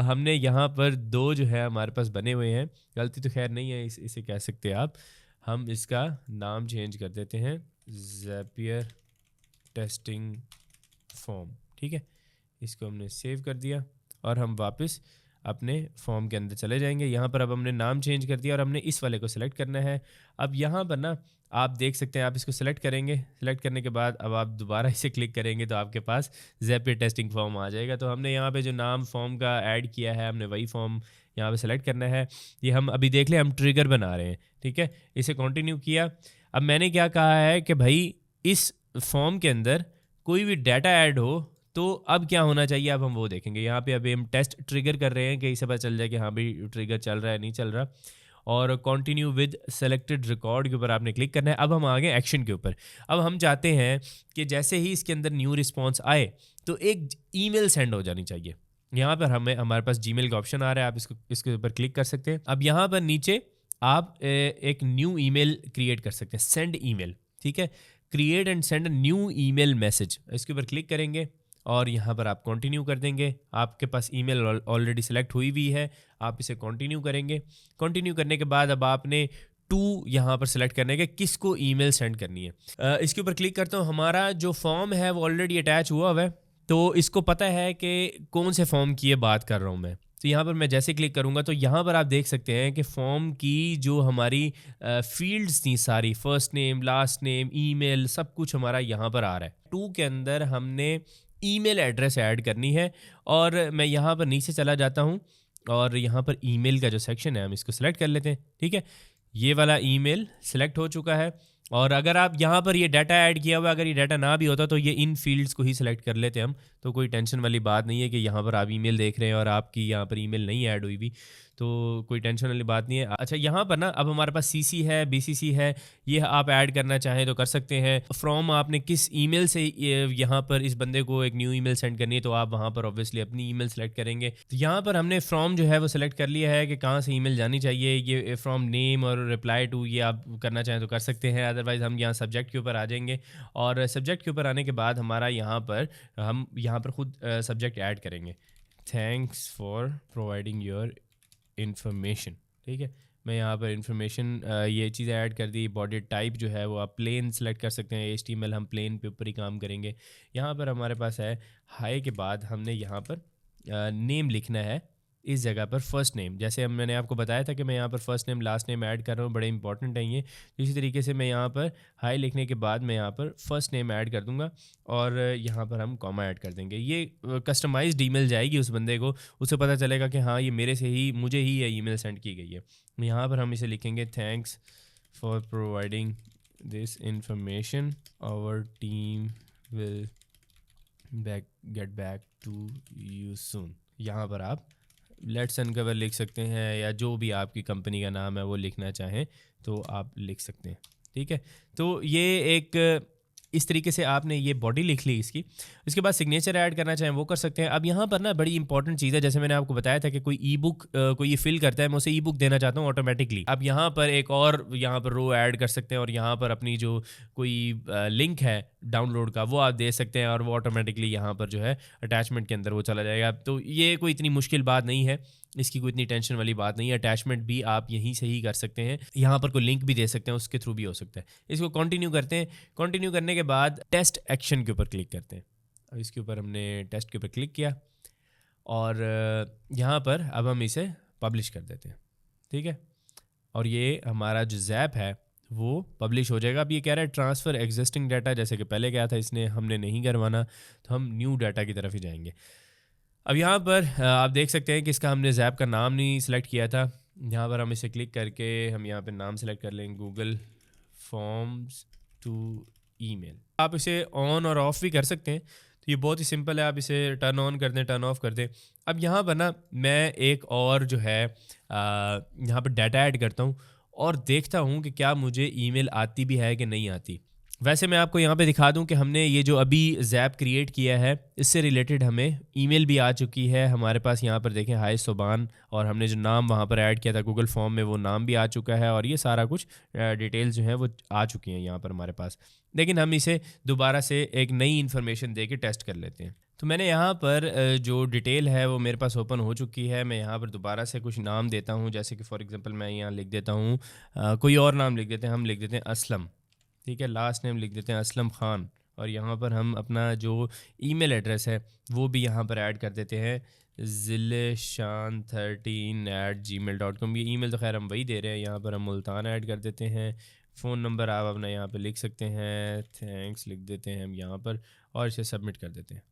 हमने यहाँ पर 2 जो है हमारे पास बने हुए हैं, गलती तो खैर नहीं है, इसे कह सकते हैं आप। हम इसका नाम चेंज कर देते हैं ज़ैपियर टेस्टिंग फॉर्म। ठीक है, इसको हमने सेव कर दिया और हम वापस अपने फॉर्म के अंदर चले जाएंगे। यहाँ पर अब हमने नाम चेंज कर दिया और हमने इस वाले को सिलेक्ट करना है। अब यहाँ पर ना आप देख सकते हैं, आप इसको सिलेक्ट करेंगे, सिलेक्ट करने के बाद अब आप दोबारा इसे क्लिक करेंगे तो आपके पास ज़ैपियर टेस्टिंग फॉर्म आ जाएगा। तो हमने यहाँ पे जो नाम फॉर्म का ऐड किया है, हमने वही फॉर्म यहाँ पे सेलेक्ट करना है। ये हम अभी देख लें, हम ट्रिगर बना रहे हैं। ठीक है, इसे कंटिन्यू किया। अब मैंने क्या कहा है कि भाई इस फॉर्म के अंदर कोई भी डाटा ऐड हो तो अब क्या होना चाहिए, अब हम वो देखेंगे। यहाँ पे अभी हम टेस्ट ट्रिगर कर रहे हैं कि इसे पता चल जाए कि हाँ भाई ट्रिगर चल रहा है नहीं चल रहा। और कंटिन्यू विद सेलेक्टेड रिकॉर्ड के ऊपर आपने क्लिक करना है। अब हम आ गए एक्शन के ऊपर। अब हम चाहते हैं कि जैसे ही इसके अंदर न्यू रिस्पॉन्स आए तो एक ईमेल सेंड हो जानी चाहिए। यहाँ पर हमारे पास जीमेल का ऑप्शन आ रहा है, आप इसके ऊपर क्लिक कर सकते हैं। अब यहाँ पर नीचे आप एक न्यू ईमेल क्रिएट कर सकते हैं, सेंड ईमेल। ठीक है, create and send new email message, इसके ऊपर क्लिक करेंगे और यहाँ पर आप कंटिन्यू कर देंगे। आपके पास ईमेल ऑलरेडी सेलेक्ट हुई हुई है, आप इसे कंटिन्यू करेंगे। कंटिन्यू करने के बाद अब आपने टू यहाँ पर सेलेक्ट करने के किसको ईमेल सेंड करनी है। इसके ऊपर क्लिक करता हूँ। हमारा जो फॉर्म है वो ऑलरेडी अटैच हुआ है, तो इसको पता है कि कौन से फॉर्म की ये बात कर रहा हूँ मैं। तो यहाँ पर मैं जैसे क्लिक करूँगा तो यहाँ पर आप देख सकते हैं कि फॉर्म की जो हमारी फील्ड्स थी सारी, first name, last name, email, सब कुछ हमारा यहाँ पर आ रहा है। 2 के अंदर हमने ईमेल एड्रेस ऐड करनी है और मैं यहाँ पर नीचे चला जाता हूँ और यहाँ पर ईमेल का जो सेक्शन है हम इसको सेलेक्ट कर लेते हैं। ठीक है, ये वाला ईमेल सेलेक्ट हो चुका है। और अगर आप यहाँ पर ये डाटा ऐड किया हुआ, अगर ये डाटा ना भी होता तो ये इन फील्ड्स को ही सिलेक्ट कर लेते हम, तो कोई टेंशन वाली बात नहीं है कि यहाँ पर आप ईमेल देख रहे हैं और आपकी यहाँ पर ईमेल नहीं ऐड हुई भी, तो कोई टेंशन वाली बात नहीं है। अच्छा, यहाँ पर ना अब हमारे पास सीसी है, बीसीसी है, ये आप ऐड करना चाहें तो कर सकते हैं। फ्रॉम आपने किस ईमेल से यहाँ पर इस बंदे को एक न्यू ईमेल सेंड करनी है तो आप वहाँ पर ऑब्वियसली अपनी ईमेल सेलेक्ट करेंगे। तो यहाँ पर हमने फ्रॉम जो है वो सिलेक्ट कर लिया है कि कहाँ से ईमेल जानी चाहिए। ये फ्रॉम नेम और रिप्लाई टू ये आप करना चाहें तो कर सकते हैं, अदरवाइज़ हम यहाँ सब्जेक्ट के ऊपर आ जाएंगे। और सब्जेक्ट के ऊपर आने के बाद हमारा यहाँ पर हम यहाँ पर खुद सब्जेक्ट ऐड करेंगे, thanks for providing your information. ठीक है, मैं यहाँ पर इन्फॉर्मेशन ये चीज़ें ऐड कर दी। बॉडी टाइप जो है वो आप प्लेन सेलेक्ट कर सकते हैं, HTML हम प्लेन पे ऊपर ही काम करेंगे। यहाँ पर हमारे पास है हाई के बाद हमने यहाँ पर नेम लिखना है, इस जगह पर फर्स्ट नेम, जैसे मैंने आपको बताया था कि मैं यहाँ पर first name last name add कर रहा हूँ, बड़े इंपॉर्टेंट है ये। इसी तरीके से मैं यहाँ पर हाई लिखने के बाद मैं यहाँ पर फर्स्ट नेम ऐड कर दूँगा और यहाँ पर हम कॉमा ऐड कर देंगे। ये कस्टमाइज्ड ईमेल जाएगी उस बंदे को, उसे पता चलेगा कि हाँ ये मेरे से ही, मुझे ही ये ईमेल सेंड की गई है। यहाँ पर हम इसे लिखेंगे, thanks for providing this information, our team will get back to you soon. यहाँ पर आप लेट्स अनकवर लिख सकते हैं या जो भी आपकी कंपनी का नाम है वो लिखना चाहें तो आप लिख सकते हैं। ठीक है, तो ये एक इस तरीके से आपने ये बॉडी लिख ली इसकी। इसके बाद सिग्नेचर ऐड करना चाहें वो कर सकते हैं। अब यहाँ पर ना बड़ी इंपॉर्टेंट चीज़ है, जैसे मैंने आपको बताया था कि कोई ई बुक कोई ये फिल करता है, मैं उसे ई बुक देना चाहता हूँ ऑटोमेटिकली। अब यहाँ पर एक और यहाँ पर रो ऐड कर सकते हैं और यहाँ पर अपनी जो कोई लिंक है डाउनलोड का वो आप दे सकते हैं और वो ऑटोमेटिकली यहाँ पर जो है अटैचमेंट के अंदर वो चला जाएगा। तो ये कोई इतनी मुश्किल बात नहीं है, इसकी कोई इतनी टेंशन वाली बात नहीं है। अटैचमेंट भी आप यहीं से ही कर सकते हैं, यहाँ पर कोई लिंक भी दे सकते हैं, उसके थ्रू भी हो सकता है। इसको कंटिन्यू करते हैं। कंटिन्यू करने के बाद टेस्ट एक्शन के ऊपर क्लिक करते हैं। अब इसके ऊपर हमने टेस्ट के ऊपर क्लिक किया और यहाँ पर अब हम इसे पब्लिश कर देते हैं। ठीक है, और ये हमारा जो ज़ैप है वो पब्लिश हो जाएगा। अब ये कह रहा है ट्रांसफ़र एग्जिस्टिंग डाटा, जैसे कि पहले क्या था इसने हमने नहीं करवाना, तो हम न्यू डाटा की तरफ ही जाएंगे। अब यहाँ पर आप देख सकते हैं कि इसका हमने ज़ैप का नाम नहीं सिलेक्ट किया था। यहाँ पर हम इसे क्लिक करके हम यहाँ पे नाम सेलेक्ट कर लेंगे, गूगल फॉर्म्स टू ईमेल। आप इसे ऑन और ऑफ़ भी कर सकते हैं, तो ये बहुत ही सिंपल है। आप इसे टर्न ऑन कर दें, टर्न ऑफ कर दें। अब यहाँ पर ना मैं एक और जो है यहाँ पर डाटा ऐड करता हूँ और देखता हूँ कि क्या मुझे ईमेल आती भी है कि नहीं आती। वैसे मैं आपको यहाँ पे दिखा दूँ कि हमने ये जो अभी ज़ैप क्रिएट किया है इससे रिलेटेड हमें ईमेल भी आ चुकी है हमारे पास। यहाँ पर देखें हाय सुबान, और हमने जो नाम वहाँ पर ऐड किया था गूगल फॉर्म में वो नाम भी आ चुका है, और ये सारा कुछ डिटेल्स जो है वो आ चुकी हैं यहाँ पर हमारे पास। लेकिन हम इसे दोबारा से एक नई इन्फॉर्मेशन दे के टेस्ट कर लेते हैं। तो मैंने यहाँ पर जो डिटेल है वो मेरे पास ओपन हो चुकी है। मैं यहाँ पर दोबारा से कुछ नाम देता हूँ, जैसे कि फॉर एग्जांपल मैं यहाँ लिख देता हूँ कोई और नाम लिख देते हैं, हम लिख देते हैं असलम, ठीक है। लास्ट नेम लिख देते हैं असलम ख़ान, और यहाँ पर हम अपना जो ईमेल एड्रेस है वो भी यहाँ पर ऐड कर देते हैं, zilshan13@gmail.com। ये ईमेल तो खैर हम वही दे रहे हैं, यहाँ पर हम मुल्तान ऐड कर देते हैं। फ़ोन नंबर आप अपना यहाँ पर लिख सकते हैं, थैंक्स लिख देते हैं हम यहाँ पर, और इसे सबमिट कर देते हैं,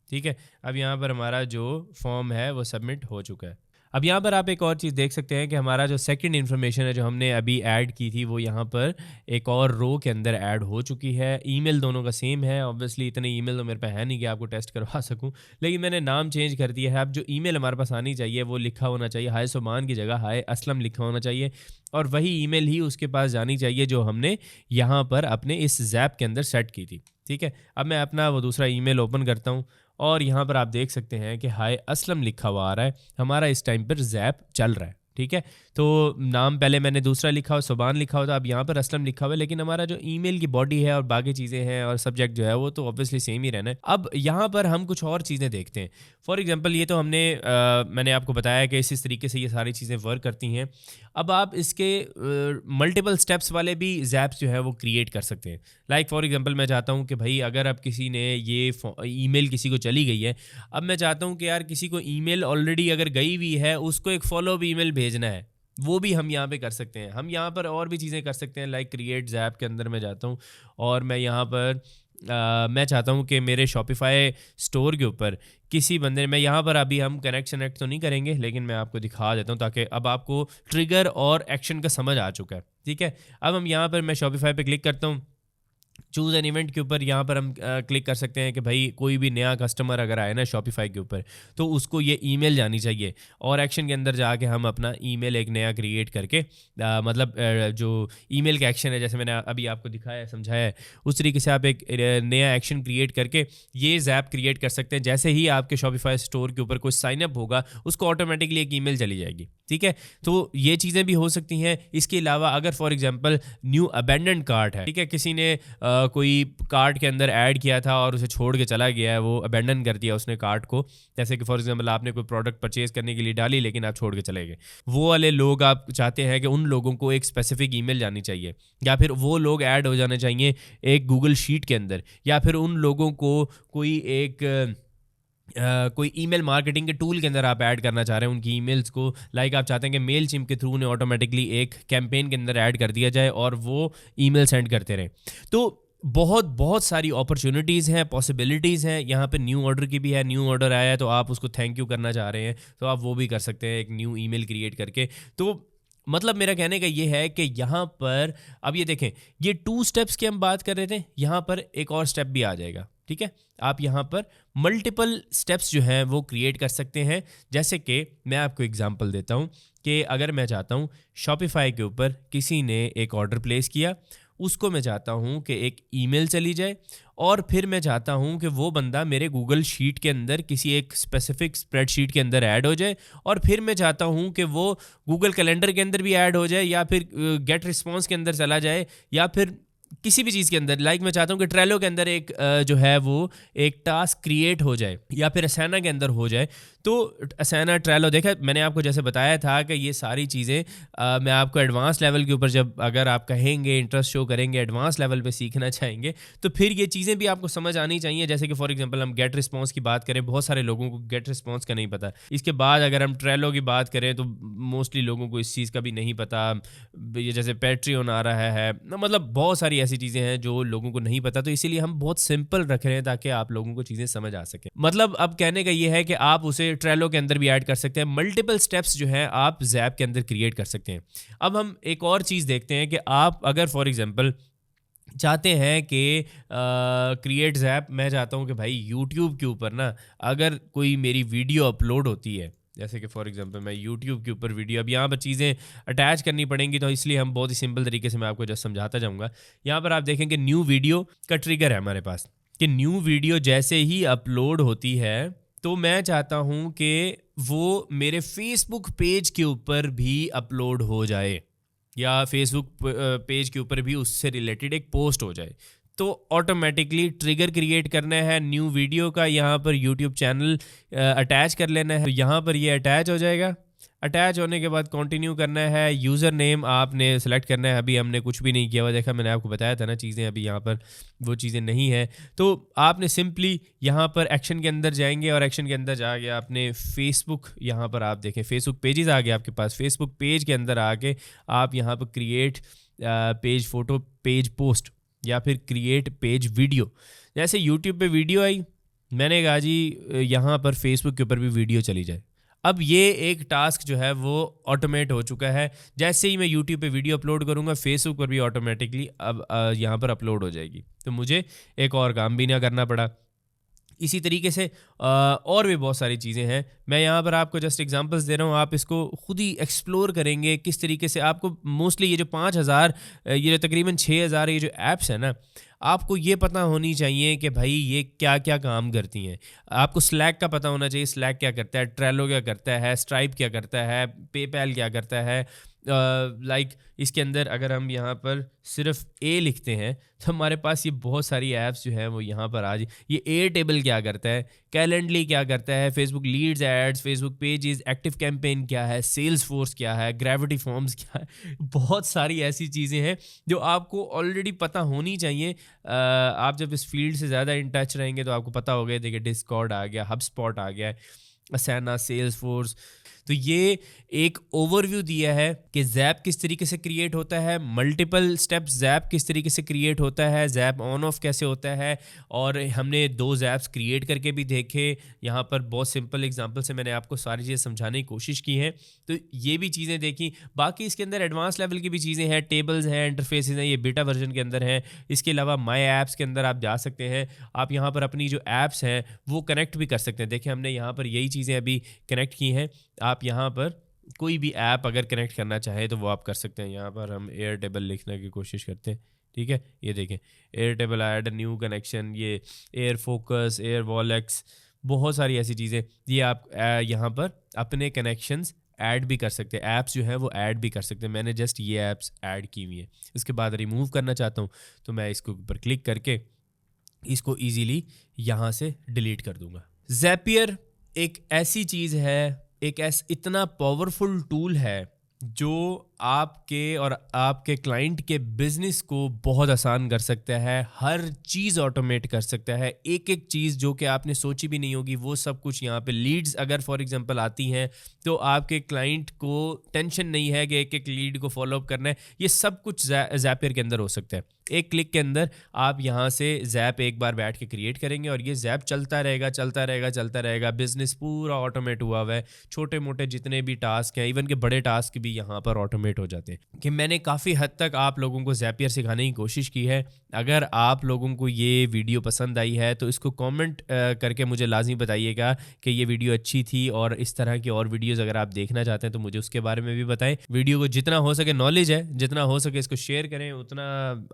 ठीक है। अब यहाँ पर हमारा जो फॉर्म है वो सबमिट हो चुका है। अब यहाँ पर आप एक और चीज़ देख सकते हैं कि हमारा जो सेकंड इन्फॉर्मेशन है जो हमने अभी ऐड की थी वो यहाँ पर एक और रो के अंदर ऐड हो चुकी है। ईमेल दोनों का सेम है, ऑब्वियसली इतने ईमेल तो मेरे पास है नहीं कि आपको टेस्ट करवा सकूं, लेकिन मैंने नाम चेंज कर दिया है। अब जो ईमेल हमारे पास आनी चाहिए वो लिखा होना चाहिए, हाय सुमान की जगह हाय असलम लिखा होना चाहिए, और वही ईमेल ही उसके पास जानी चाहिए जो हमने यहाँ पर अपने इस ज़ैप के अंदर सेट की थी, ठीक है। अब मैं अपना वो दूसरा ईमेल ओपन करता हूँ और यहाँ पर आप देख सकते हैं कि हाय असलम लिखा हुआ आ रहा है, हमारा इस टाइम पर ज़ैप चल रहा है, ठीक है। तो नाम पहले मैंने दूसरा लिखा हुआ सुबान लिखा हुआ था, अब यहाँ पर असलम लिखा हुआ है, लेकिन हमारा जो ईमेल की बॉडी है और बाकी चीज़ें हैं और सब्जेक्ट जो है वो तो ऑब्वियसली सेम ही रहना है। अब यहाँ पर हम कुछ और चीज़ें देखते हैं। फॉर एग्जांपल ये तो मैंने आपको बताया कि इस तरीके से ये सारी चीज़ें वर्क करती हैं। अब आप इसके मल्टीपल स्टेप्स वाले भी ज़ैप्स जो है वो क्रिएट कर सकते हैं। लाइक फॉर एग्जांपल मैं चाहता हूँ कि भाई अगर अब किसी ने ये ईमेल किसी को चली गई है, अब मैं चाहता हूँ कि यार किसी को ईमेल ऑलरेडी अगर गई हुई है उसको एक फॉलो अप ईमेल भेजना है, वो भी हम यहाँ पे कर सकते हैं। हम यहाँ पर और भी चीज़ें कर सकते हैं, लाइक क्रिएट ज़ैप के अंदर मैं जाता हूँ और मैं यहाँ पर मैं चाहता हूँ कि मेरे शॉपिफाई स्टोर के ऊपर किसी बंदे, मैं यहाँ पर अभी हम कनेक्ट तो नहीं करेंगे लेकिन मैं आपको दिखा देता हूँ ताकि अब आपको ट्रिगर और एक्शन का समझ आ चुका है, ठीक है। अब हम यहाँ पर मैं शॉपिफाई पे क्लिक करता हूँ, चूज़ एन इवेंट के ऊपर यहाँ पर हम क्लिक कर सकते हैं कि भाई कोई भी नया कस्टमर अगर आए ना शॉपिफाई के ऊपर तो उसको ये ईमेल जानी चाहिए, और एक्शन के अंदर जाके हम अपना ईमेल एक नया क्रिएट करके जो ईमेल का एक्शन है जैसे मैंने अभी आपको दिखाया है समझाया है उस तरीके से आप एक नया एक्शन क्रिएट करके ये ज़ैप क्रिएट कर सकते हैं। जैसे ही आपके शॉपिफाई स्टोर के ऊपर कोई साइनअप होगा उसको ऑटोमेटिकली एक ईमेल चली जाएगी, ठीक है। तो ये चीज़ें भी हो सकती हैं। इसके अलावा अगर for example new abandoned cart है, ठीक है, किसी ने कोई कार्ट के अंदर ऐड किया था और उसे छोड़ के चला गया है, वो अबेंडन कर दिया उसने कार्ट को, जैसे कि फॉर एग्जांपल आपने कोई प्रोडक्ट परचेज करने के लिए डाली लेकिन आप छोड़ के चले गए, वो वाले लोग आप चाहते हैं कि उन लोगों को एक स्पेसिफिक ईमेल जानी चाहिए, या फिर वो लोग ऐड हो जाने चाहिए एक गूगल शीट के अंदर, या फिर उन लोगों को कोई एक कोई ईमेल मार्केटिंग के टूल के अंदर आप ऐड करना चाह रहे हैं उनकी ईमेल्स को, लाइक आप चाहते हैं कि मेल चिम्प के थ्रू ने ऑटोमेटिकली एक कैंपेन के अंदर ऐड कर दिया जाए और वो ईमेल सेंड करते रहें। तो बहुत सारी अपॉर्चुनिटीज़ हैं, पॉसिबिलिटीज़ हैं। यहाँ पे न्यू ऑर्डर की भी है, न्यू ऑर्डर आया है तो आप उसको थैंक यू करना चाह रहे हैं तो आप वो भी कर सकते हैं एक न्यू ईमेल क्रिएट करके। तो मतलब मेरा कहने का ये है कि यहाँ पर अब ये देखें, ये 2 स्टेप्स की हम बात कर रहे थे, यहाँ पर एक और स्टेप भी आ जाएगा, ठीक है। आप यहाँ पर मल्टीपल स्टेप्स जो हैं वो क्रिएट कर सकते हैं। जैसे कि मैं आपको एग्जांपल देता हूँ कि अगर मैं चाहता हूँ शॉपिफाई के ऊपर किसी ने एक ऑर्डर प्लेस किया, उसको मैं चाहता हूँ कि एक ईमेल चली जाए, और फिर मैं चाहता हूँ कि वो बंदा मेरे गूगल शीट के अंदर किसी एक स्पेसिफिक स्प्रेडशीट के अंदर ऐड हो जाए, और फिर मैं चाहता हूँ कि वो गूगल कैलेंडर के अंदर भी ऐड हो जाए, या फिर गेट रिस्पॉन्स के अंदर चला जाए, या फिर किसी भी चीज़ के अंदर, लाइक मैं चाहता हूँ कि ट्रेलो के अंदर एक जो है वो एक टास्क क्रिएट हो जाए, या फिर असाना के अंदर हो जाए। तो असाना, ट्रेलो, देखा मैंने आपको जैसे बताया था कि ये सारी चीज़ें मैं आपको एडवांस लेवल के ऊपर, जब अगर आप कहेंगे, इंटरेस्ट शो करेंगे, एडवांस लेवल पे सीखना चाहेंगे, तो फिर ये चीज़ें भी आपको समझ आनी चाहिए। जैसे कि फॉर एग्जांपल हम गेट रिस्पॉन्स की बात करें, बहुत सारे लोगों को गेट रिस्पॉन्स का नहीं पता। इसके बाद अगर हम ट्रेलो की बात करें तो मोस्टली लोगों को इस चीज़ का भी नहीं पता। ये जैसे पैट्रियन आ रहा है, मतलब बहुत सारी ऐसी चीज़ें हैं जो लोगों को नहीं पता, तो इसीलिए हम बहुत सिंपल रख रहे हैं ताकि आप लोगों को चीज़ें समझ आ सकें। मतलब अब कहने का ये है कि आप उसे ट्रेलो के अंदर भी ऐड कर सकते हैं, मल्टीपल स्टेप्स जो हैं आप ज़ैप के अंदर क्रिएट कर सकते हैं। अब हम एक और चीज़ देखते हैं कि आप अगर फॉर एग्जांपल चाहते हैं कि क्रिएट ज़ैप, मैं चाहता हूं कि भाई यूट्यूब के ऊपर ना अगर कोई मेरी वीडियो अपलोड होती है, जैसे कि फॉर एग्जांपल मैं यूट्यूब के ऊपर वीडियो, अब यहाँ पर चीज़ें अटैच करनी पड़ेंगी, तो इसलिए हम बहुत ही सिंपल तरीके से मैं आपको जस्ट समझाता जाऊँगा। यहाँ पर आप देखेंगे न्यू वीडियो का ट्रिगर है हमारे पास, कि न्यू वीडियो जैसे ही अपलोड होती है तो मैं चाहता हूँ कि वो मेरे फेसबुक पेज के ऊपर भी अपलोड हो जाए, या फेसबुक पेज के ऊपर भी उससे रिलेटेड एक पोस्ट हो जाए। तो ऑटोमेटिकली ट्रिगर क्रिएट करना है न्यू वीडियो का, यहाँ पर यूट्यूब चैनल अटैच कर लेना है, तो यहाँ पर ये अटैच हो जाएगा। अटैच होने के बाद कंटिन्यू करना है, यूज़र नेम आपने सेलेक्ट करना है। अभी हमने कुछ भी नहीं किया हुआ, देखा मैंने आपको बताया था ना चीज़ें, अभी यहाँ पर वो चीज़ें नहीं है। तो आपने सिंपली यहाँ पर एक्शन के अंदर जाएंगे और एक्शन के अंदर जाके आपने फेसबुक, यहाँ पर आप देखें फेसबुक पेजेस आ गए आपके पास। फेसबुक पेज के अंदर आके आप यहाँ पर create page photo, page post, या फिर क्रिएट पेज वीडियो। जैसे यूट्यूब पे वीडियो आई, मैंने कहा जी यहाँ पर फेसबुक के ऊपर भी वीडियो चली जाए। अब ये एक टास्क जो है वो ऑटोमेट हो चुका है। जैसे ही मैं यूट्यूब पे वीडियो अपलोड करूँगा, फेसबुक पर भी ऑटोमेटिकली अब यहाँ पर अपलोड हो जाएगी, तो मुझे एक और काम भी ना करना पड़ा। इसी तरीके से और भी बहुत सारी चीज़ें हैं, मैं यहाँ पर आपको जस्ट एग्जांपल्स दे रहा हूँ, आप इसको खुद ही एक्सप्लोर करेंगे किस तरीके से। आपको मोस्टली ये जो 5000, ये जो तकरीबन 6000 ये जो ऐप्स है ना, आपको ये पता होनी चाहिए कि भाई ये क्या क्या काम करती हैं। आपको स्लैक का पता होना चाहिए, स्लैक क्या करता है, ट्रेलो क्या करता है, स्ट्राइप क्या करता है, पेपैल क्या करता है। लाइक इसके अंदर अगर हम यहाँ पर सिर्फ ए लिखते हैं तो हमारे पास ये बहुत सारी ऐप्स जो है वो यहाँ पर आज, ये एयर टेबल क्या करता है, कैलेंडली क्या करता है, Facebook leads ads, Facebook pages, active campaign क्या है, सेल्स फोर्स क्या है, ग्रेविटी फॉर्म्स क्या है। बहुत सारी ऐसी चीज़ें हैं जो आपको ऑलरेडी पता होनी चाहिए। आप जब इस फील्ड से ज़्यादा इन टच रहेंगे तो आपको पता होगा। देखिए डिस्कॉर्ड आ गया, हबस्पॉट आ गया, असाना, सेल्स फोर्स। तो ये एक ओवरव्यू दिया है कि ज़ैप किस तरीके से क्रिएट होता है, मल्टीपल स्टेप्स ज़ैप किस तरीके से क्रिएट होता है, ज़ैप ऑन ऑफ कैसे होता है, और हमने 2 ज़ैप्स क्रिएट करके भी देखे। यहाँ पर बहुत सिंपल एग्जांपल से मैंने आपको सारी चीज़ें समझाने की कोशिश की है, तो ये भी चीज़ें देखी। बाकी इसके अंदर एडवांस लेवल की भी चीज़ें हैं, टेबल्स हैं, इंटरफेसेस हैं, ये बीटा वर्जन के अंदर हैं। इसके अलावा माई ऐप्स के अंदर आप जा सकते हैं, आप यहाँ पर अपनी जो ऐप्स हैं वो कनेक्ट भी कर सकते हैं। देखिए हमने यहाँ पर यही चीज़ें अभी कनेक्ट की हैं। आप यहाँ पर कोई भी ऐप अगर कनेक्ट करना चाहे तो वो आप कर सकते हैं। यहाँ पर हम एयर टेबल लिखने की कोशिश करते हैं, ठीक है। ये देखें air table add new connection, ये एयर फोकस, एयर वॉलेक्स, बहुत सारी ऐसी चीज़ें, ये आप यहाँ पर अपने कनेक्शंस ऐड भी कर सकते हैं। ऐप्स जो है वो ऐड भी कर सकते हैं। मैंने जस्ट ये ऐप्स ऐड की हुई है। इसके बाद रिमूव करना चाहता हूँ तो मैं इसको ऊपर क्लिक करके इसको ईजीली यहाँ से डिलीट कर दूँगा। ज़ैपियर एक ऐसी चीज़ है, एक इतना पावरफुल टूल है जो आपके और आपके क्लाइंट के बिजनेस को बहुत आसान कर सकता है। हर चीज़ ऑटोमेट कर सकता है, एक एक चीज़ जो कि आपने सोची भी नहीं होगी वो सब कुछ यहाँ पे। लीड्स अगर फॉर एग्जांपल आती हैं तो आपके क्लाइंट को टेंशन नहीं है कि एक एक लीड को फॉलोअप करना है। ये सब कुछ ज़ैपियर के अंदर हो सकता है। एक क्लिक के अंदर आप यहाँ से ज़ैप एक बार बैठ के क्रिएट करेंगे और ये ज़ैप चलता रहेगा चलता रहेगा चलता रहेगा। बिजनेस पूरा ऑटोमेट हुआ हुआ है। छोटे मोटे जितने भी टास्क हैं, इवन के बड़े टास्क भी यहाँ पर ऑटोमेट हो जाते हैं। कि मैंने काफ़ी हद तक आप लोगों को ज़ैपियर सिखाने की कोशिश की है। अगर आप लोगों को ये वीडियो पसंद आई है तो इसको कमेंट करके मुझे लाजमी बताइएगा कि ये वीडियो अच्छी थी, और इस तरह की और वीडियोस अगर आप देखना चाहते हैं तो मुझे उसके बारे में भी बताएं। वीडियो को जितना हो सके, नॉलेज है जितना हो सके इसको शेयर करें, उतना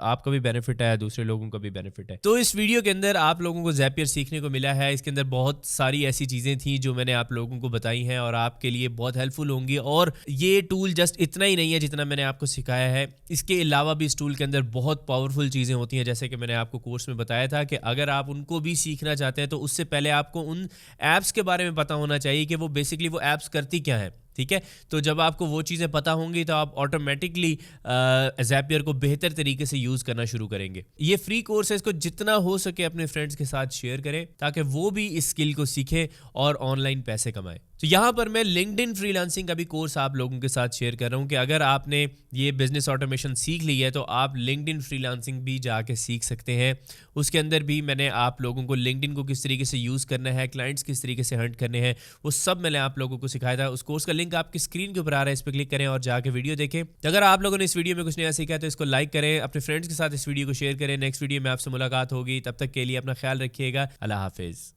आपका भी बेनिफिट है, दूसरे लोगों का भी बेनिफिट है। तो इस वीडियो के अंदर आप लोगों को ज़ैपियर सीखने को मिला है। इसके अंदर बहुत सारी ऐसी चीज़ें थी जो मैंने आप लोगों को बताई हैं और आपके लिए बहुत हेल्पफुल होंगी। और ये टूल जस्ट इतना ही नहीं है जितना मैंने आपको सिखाया है। इसके अलावा भी इस टूल के अंदर बहुत पावरफुल चीज़ें होती हैं, जैसे कि मैंने आपको कोर्स में बताया था कि अगर आप उनको भी सीखना चाहते हैं तो उससे पहले आपको उन ऐप्स के बारे में पता होना चाहिए कि वो बेसिकली वो ऐप्स करती क्या है। ठीक है, तो जब आपको वो चीज़ें पता होंगी तो आप ऑटोमेटिकली ज़ैपियर को बेहतर तरीके से यूज़ करना शुरू करेंगे। ये फ्री कोर्स है, इसको जितना हो सके अपने फ्रेंड्स के साथ शेयर करें ताकि वो भी इस स्किल को सीखें और ऑनलाइन पैसे कमाएं। तो यहाँ पर मैं लिंक्डइन फ्रीलांसिंग का भी कोर्स आप लोगों के साथ शेयर कर रहा हूँ कि अगर आपने ये बिजनेस ऑटोमेशन सीख ली है तो आप लिंक्डइन फ्रीलांसिंग भी जाके सीख सकते हैं। उसके अंदर भी मैंने आप लोगों को लिंक्डइन को किस तरीके से यूज़ करना है, क्लाइंट्स किस तरीके से हंट करने हैं, वो सब मैंने आप लोगों को सिखाया था। उस कोर्स का लिंक आपकी स्क्रीन के ऊपर आ रहा है, इस पर क्लिक करें और जाके वीडियो देखें। तो अगर आप लोगों ने इस वीडियो में कुछ नया सीखा है तो इसको लाइक करें, अपने फ्रेंड्स के साथ इस वीडियो को शेयर करें। नेक्स्ट वीडियो में आपसे मुलाकात होगी, तब तक के लिए अपना ख्याल रखिएगा। अल्लाह हाफिज़।